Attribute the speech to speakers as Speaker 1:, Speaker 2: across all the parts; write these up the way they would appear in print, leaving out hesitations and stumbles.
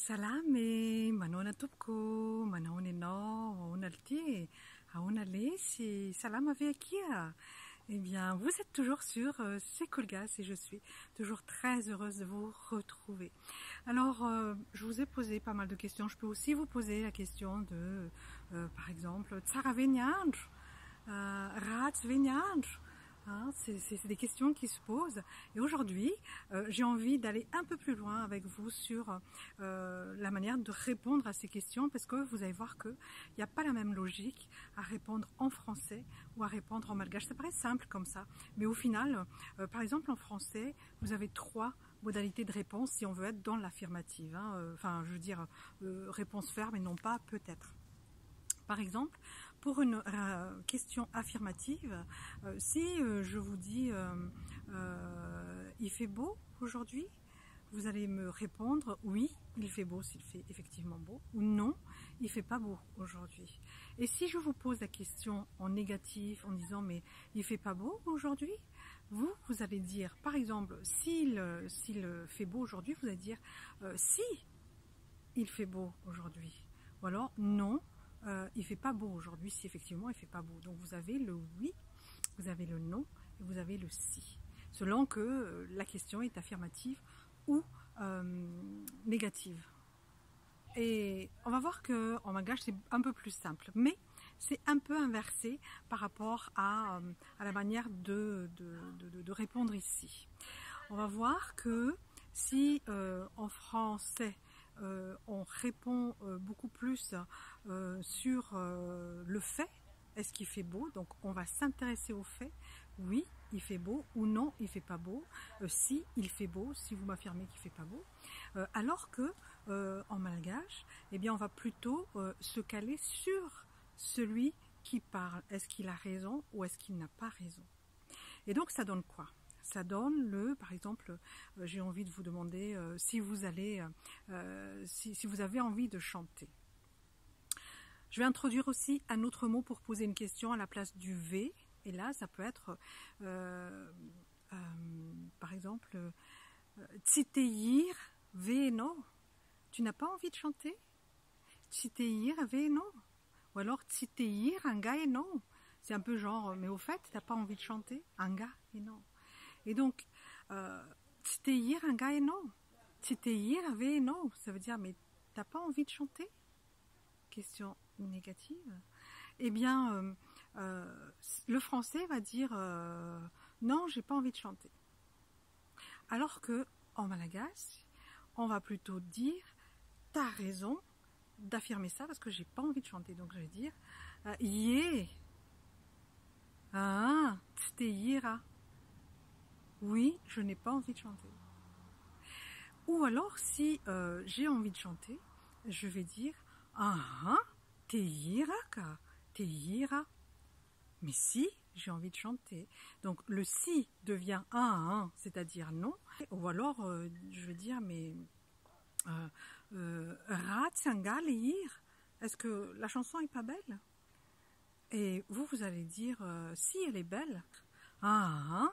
Speaker 1: Salame, manona tupko, manone no, onalti, aonalesi, salama vekia. Eh bien, vous êtes toujours sur C'est Coolgas et je suis toujours très heureuse de vous retrouver. Alors, je vous ai posé pas mal de questions. Je peux aussi vous poser la question de, par exemple, Tsara Venyanj, Rat Venyanj. Hein, c'est des questions qui se posent. Et aujourd'hui, j'ai envie d'aller un peu plus loin avec vous sur la manière de répondre à ces questions, parce que vous allez voir qu'il n'y a pas la même logique à répondre en français ou à répondre en malgache. Ça paraît simple comme ça, mais au final, par exemple en français, vous avez 3 modalités de réponse si on veut être dans l'affirmative. Hein. Enfin, je veux dire, réponse ferme et non pas peut-être. Par exemple, pour une question affirmative, si je vous dis il fait beau aujourd'hui, vous allez me répondre oui, il fait beau s'il fait effectivement beau, ou non, il fait pas beau aujourd'hui. Et si je vous pose la question en négatif en disant mais il fait pas beau aujourd'hui, vous allez dire, par exemple, s'il fait beau aujourd'hui, vous allez dire si il fait beau aujourd'hui, ou alors non, il fait pas beau aujourd'hui, si effectivement il fait pas beau. Donc vous avez le oui, vous avez le non et vous avez le si, selon que la question est affirmative ou négative. Et on va voir que en malgache c'est un peu plus simple, mais c'est un peu inversé par rapport à la manière de répondre ici. On va voir que si en français on répond beaucoup plus sur le fait, est-ce qu'il fait beau? Donc on va s'intéresser au fait, oui il fait beau, ou non il fait pas beau, si il fait beau, si vous m'affirmez qu'il fait pas beau, alors que en malgache, eh bien on va plutôt se caler sur celui qui parle. Est-ce qu'il a raison ou est-ce qu'il n'a pas raison? Et donc ça donne quoi? Ça donne par exemple, j'ai envie de vous demander si vous allez, si vous avez envie de chanter. Je vais introduire aussi un autre mot pour poser une question à la place du V. Et là, ça peut être, par exemple, Tsiteir Veno. Tu n'as pas envie de chanter? Tsiteir Veno. Ou alors Tsiteir Anga et non. C'est un peu genre, mais au fait, tu n'as pas envie de chanter? Anga et non. Et donc, Tsiteir Anga et non. Tsiteir Veno. Ça veut dire, mais t'as pas envie de chanter? Question négative. Eh bien, le français va dire non, j'ai pas envie de chanter. Alors que en malagasy, on va plutôt dire t'as raison d'affirmer ça parce que j'ai pas envie de chanter. Donc je vais dire yé, ah, t'steira. Oui, je n'ai pas envie de chanter. Ou alors si j'ai envie de chanter, je vais dire ah, teiraka. Teira. Mais si, j'ai envie de chanter. Donc le si devient un, c'est-à-dire non. Ou alors, je veux dire, mais Ratsangaleir, est-ce que la chanson est pas belle? Et vous allez dire, si elle est belle. Ah,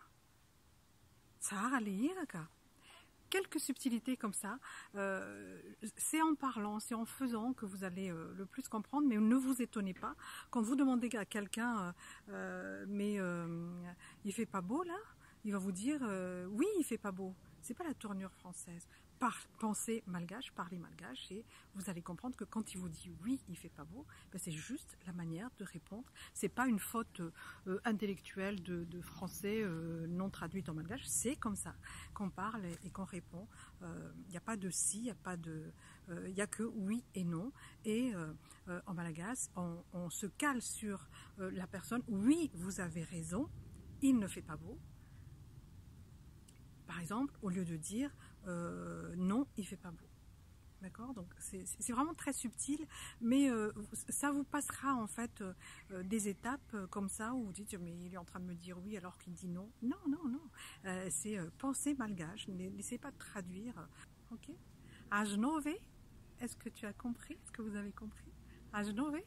Speaker 1: Tsaraleiraka. Quelques subtilités comme ça, c'est en parlant, c'est en faisant que vous allez le plus comprendre, mais ne vous étonnez pas. Quand vous demandez à quelqu'un, mais il fait pas beau là, il va vous dire, oui il fait pas beau. C'est pas la tournure française. Pensez malgache, parlez malgache et vous allez comprendre que quand il vous dit oui, il fait pas beau, ben c'est juste la manière de répondre. C'est pas une faute intellectuelle de français non traduite en malgache. C'est comme ça qu'on parle et qu'on répond. Il n'y a pas de si, il n'y a pas de, il n'y a que oui et non. Et en malagasy, on se cale sur la personne. Oui, vous avez raison, il ne fait pas beau. Par exemple, au lieu de dire non, il fait pas beau. D'accord? Donc c'est vraiment très subtil, mais ça vous passera en fait des étapes comme ça où vous dites mais il est en train de me dire oui alors qu'il dit non. Non, non, non. C'est penser malgache, n'essayez pas de traduire. Ok? Ajnove, est-ce que tu as compris? Est-ce que vous avez compris? Ajnove?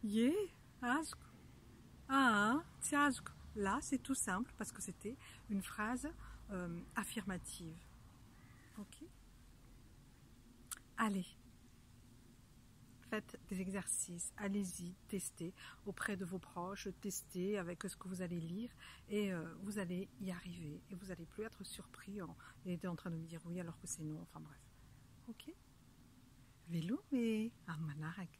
Speaker 1: Ye, ajk. Ah, tiajk. Là, c'est tout simple parce que c'était une phrase affirmative. Ok. allez, faites des exercices, allez-y, testez auprès de vos proches, testez avec ce que vous allez lire et vous allez y arriver et vous n'allez plus être surpris en train de me dire oui alors que c'est non, enfin bref. Ok? Vélo et à Manarek.